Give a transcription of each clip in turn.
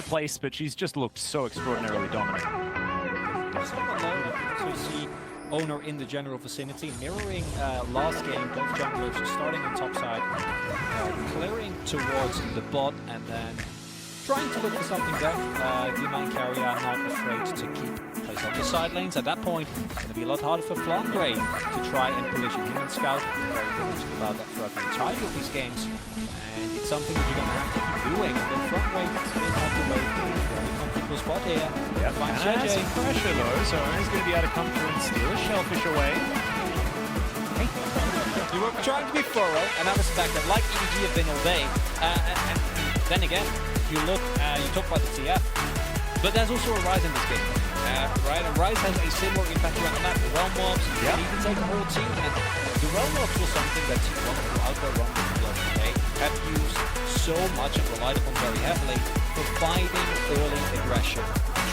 place, but she's just looked so extraordinarily dominant. So see Oner in the general vicinity, mirroring last game, both junglers starting on top side, clearing towards the bot, and then trying to look for something there. The main carrier not afraid to keep place on the side lanes. At that point, it's going to be a lot harder for Flandre to try and collision him and Scout. Very good about that throughout the entirety of these games. And it's something that you're going to have to keep doing. And then Flandre is on the way to a very comfortable spot here. Yeah, finds JJ. some pressure though, so Oner's going to be able to come through and steal a shellfish away. Hey, you were trying to be thorough, and that was the fact that like EDG have been all day. And then again, you look, you talk about the TF, but there's also a Rise in this game, right? And Rise has a similar impact around the map. The realm mobs, you can even take a whole team, and the realm mobs was something that Team 1 who outdoor run with the LCK have used so much and relied upon very heavily for fighting early aggression,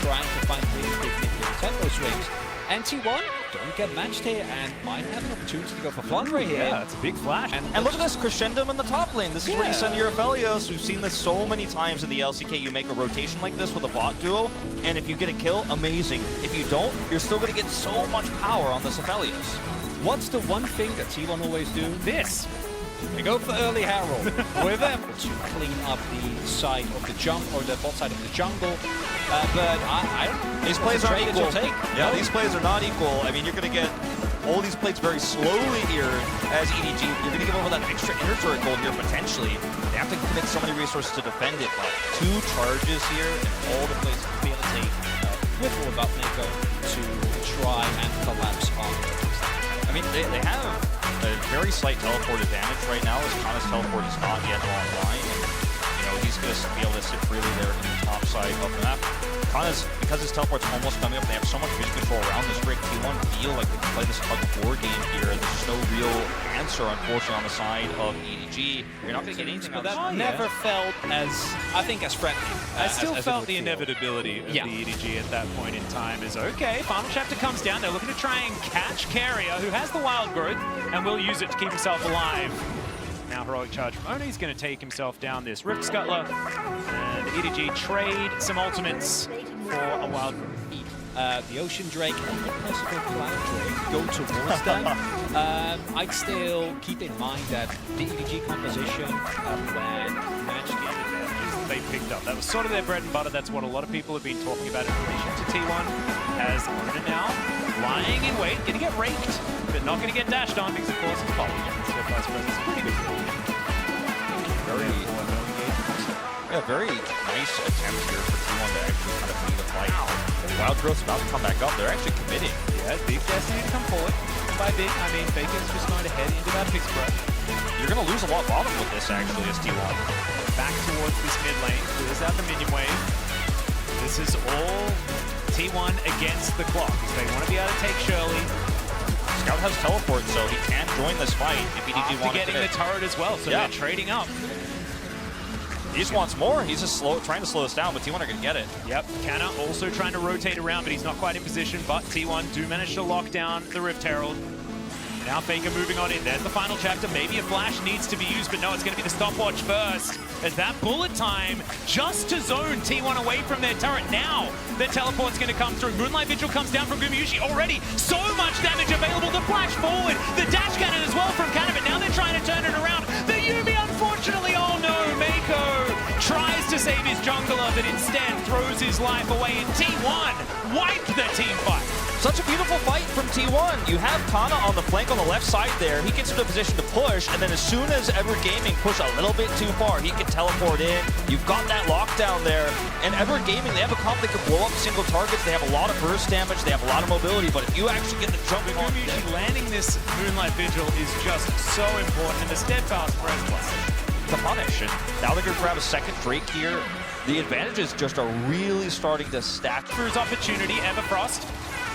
trying to find really big mid-game tempo swings. And T1 don't get matched here and might have an opportunity to go for Flandre here. Yeah, it's a big flash. And look at this crescendo in the top lane. This is where you send your Aphelios. We've seen this so many times in the LCK. You make a rotation like this with a bot duo, and if you get a kill, amazing. If you don't, you're still going to get so much power on this Aphelios. What's the one thing that T1 always do? This. They go for early Herald with them to clean up the side of the jungle, or the bot side of the jungle. But I don't. These plays aren't equal. Yeah, No. these plays are not equal. I mean, you're going to get all these plays very slowly here as EDG. You're going to give over that extra inner turret gold here potentially. They have to commit so many resources to defend it, but 2 charges here and all the plays to be able to take with or without Mako to try and collapse on the I mean, they have a very slight teleport advantage right now, as Kana's teleport is not yet online. And, you know, he's going to be able to sit freely there in the top side of the map. Kana's, because his teleport's almost coming up, they have so much vision control around this break. T1 feel like they can play this tug-of-war game here, and there's just no real answer, unfortunately, on the side of EDG. You're not going to get anything But on that this. never felt as, I think, as friendly. I still as it felt would the feel. inevitability of Yeah. the EDG at that point in time is, okay, final chapter comes down, they're looking to try and catch Carrier, who has the wild growth, and will use it to keep himself alive. Now heroic charge from Oner, he's going to take himself down this Rift Scuttler, and EDG trade some ultimates for a wild growth. The Ocean Drake and the possible Cloud Drake go towards them. I'd still keep in mind that the EDG composition when matched in Advantages they picked up. That was sort of their bread and butter. That's what a lot of people have been talking about in relation to T1. As Oner now lying in wait, going to get raked, but not going to get dashed on because, of course, it's Polly. So vice versa. It's pretty good. Very important. Yeah, very nice attempt here for T1 to actually kind of lead a fight. The Wild Growth's about to come back up. They're actually committing. Yeah, big destiny to come forward. And by big, I mean Bacon's just going to head into that Pittsburgh. You're going to lose a lot bottom with this, actually, as T1. Back towards this mid lane. Clears out the minion wave. This is all T1 against the clock. They want to be able to take Shirley. Scout has teleport, so he can join this fight if EDG After wants getting the turret as well, so they're trading up. He just wants more. He's just trying to slow us down, but T1 are going to get it. Yep, Canna also trying to rotate around, but he's not quite in position. But T1 do manage to lock down the Rift Herald. Now Faker moving on in. There's the final chapter. Maybe a flash needs to be used, but no, it's going to be the stopwatch first. As that bullet time just to zone T1 away from their turret. Now their teleport's going to come through. Moonlight Vigil comes down from Gumayushi already. So much damage available to flash forward. The dash cannon as well from Canna, but now they're trying to turn it around. The Yuumi, unfortunately, oh no, Mako tries to save his jungler, but instead throws his life away, and T1 wiped the team fight. Such a beautiful fight from T1. You have Kana on the flank on the left side there. He gets into a position to push, and then as soon as Ever Gaming push a little bit too far, he can teleport in. You've got that lockdown there. And Ever Gaming, they have a comp that can blow up single targets. They have a lot of burst damage. They have a lot of mobility, but if you actually get the jump on Gumayushi landing this Moonlight Vigil is just so important, and the steadfast press plus to punish. And now they're going to grab a second Drake here. The advantages just are really starting to stack. for his opportunity. Everfrost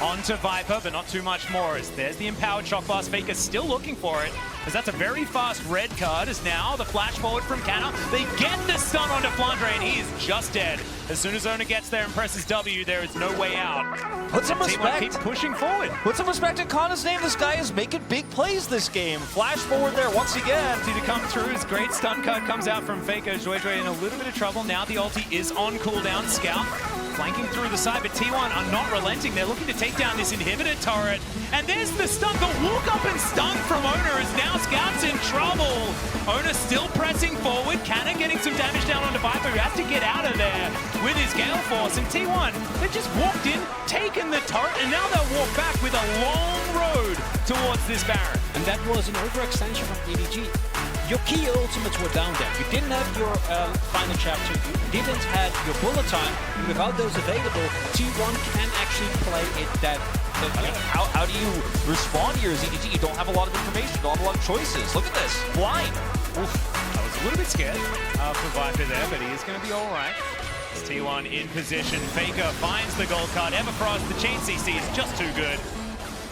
Onto Viper, but not too much more. As there's the empowered shock blast. Faker still looking for it, as that's a very fast red card. As now the flash forward from Canna. They get the stun onto Flandre, and he is just dead. As soon as Oner gets there and presses W, there is no way out. Put some T1 respect. keep pushing forward. Put some respect in Kana's name. This guy is making big plays this game. Flash forward there once again. To come through, his great stun cut comes out from Faker. Joy in a little bit of trouble. Now the ulti is on cooldown. Scout flanking through the side, but T1 are not relenting. They're looking to take down this inhibitor turret. And there's the stun. The walk up and stun from Oner as now Scout's in trouble. Oner still pressing forward. Canna getting some damage down onto Viper, who has to get out of there with his Gale Force. And T1, they've just walked in, taken the turret, and now they'll walk back with a long road towards this Baron. And that was an overextension from EDG. Your key ultimates were down there. You didn't have your final chapter, you didn't have your bullet time, and without those available, T1 can actually play it dead. So, I mean, how do you respond here as EDG? You don't have a lot of information, you don't have a lot of choices. Look at this, blind. Oof. I was a little bit scared for Viper there, but he is going to be all right. It's T1 in position. Faker finds the gold card. Everfrost, the chain CC is just too good.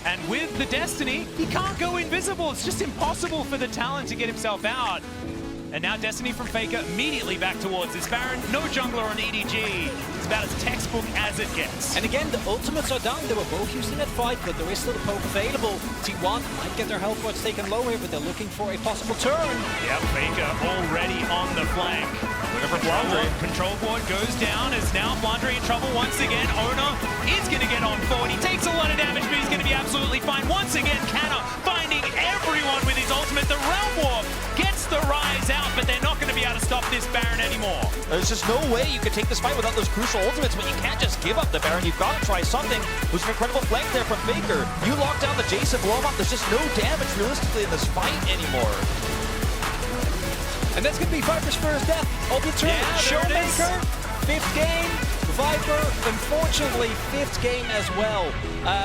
And with the Destiny, he can't go invisible. It's just impossible for the Talon to get himself out. And now Destiny from Faker immediately back towards this Baron. No jungler on EDG. It's about as textbook as it gets. And again, the ultimates are down. They were both used in that fight, but there is still a poke available. T1 might get their health points taken low here, but they're looking for a possible turn. Yep, Faker already on the flank. Control board goes down as now Flandre in trouble once again. Oner is going to get on forward. He takes a lot of damage, but he's going to be absolutely fine. Once again, Canna finding everyone with his ultimate. The Realm Warp gets the rise out, but they're not going to be able to stop this Baron anymore. There's just no way you can take this fight without those crucial ultimates, but you can't just give up the Baron. You've got to try something. There's an incredible flank there from Faker. You lock down the Jason, blow him up. There's just no damage realistically in this fight anymore. And that's going to be Viper's first death of the tournament. Yeah, Showmaker, 5th game. Viper, unfortunately, 5th game as well.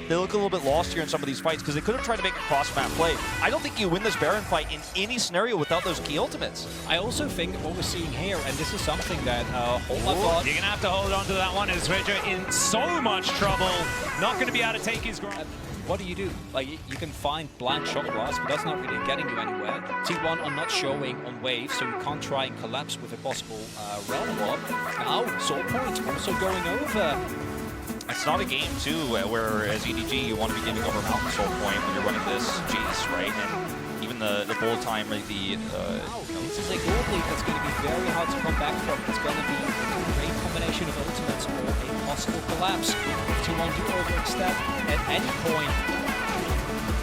They look a little bit lost here in some of these fights because they could have tried to make a cross-map play. I don't think you win this Baron fight in any scenario without those key ultimates. I also think what we're seeing here, and this is something that, oh my god. You're going to have to hold on to that one as Rejo in so much trouble. Not going to be able to take his ground. What do you do? Like, you can find blind shock blast, but that's not really getting you anywhere. T1 are not showing on wave, so you can't try and collapse with a possible Realm Warp. Now, Soul Point also going over. It's not a game, too, where as EDG you want to be giving over Mountain Soul Point when you're running this Jace, right? And even the bullet time, like This is a gold lead that's going to be very hard to come back from. It's going to be a great combination of ultimates or a possible collapse. T1 do overextend at any point.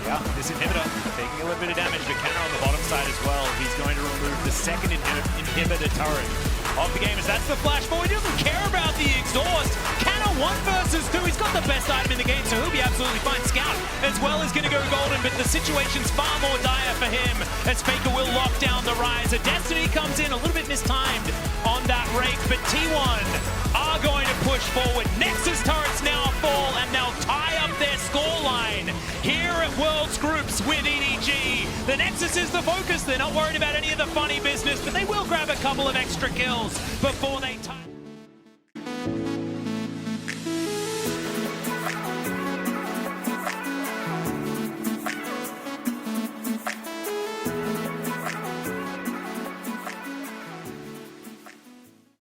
Yeah, this inhibitor taking a little bit of damage, but Canna on the bottom side as well. He's going to remove the second inhibitor turret of the game, as that's the flash forward. He doesn't care about the exhaust. Canna 1 versus 2. He's got the best item in the game, so he'll be absolutely fine. Scout as well is going to go golden, but the situation's far more dire for him, as Faker will lock down the rise. A Destiny comes in a little bit mistimed on that rake, but T1 are going to push forward. Nexus turrets now fall, and they'll tie up their scoreline here at Worlds Groups with EDG. The Nexus is the focus. They're not worried about any of the funny business, but they will grab a couple of extra kills before they tie.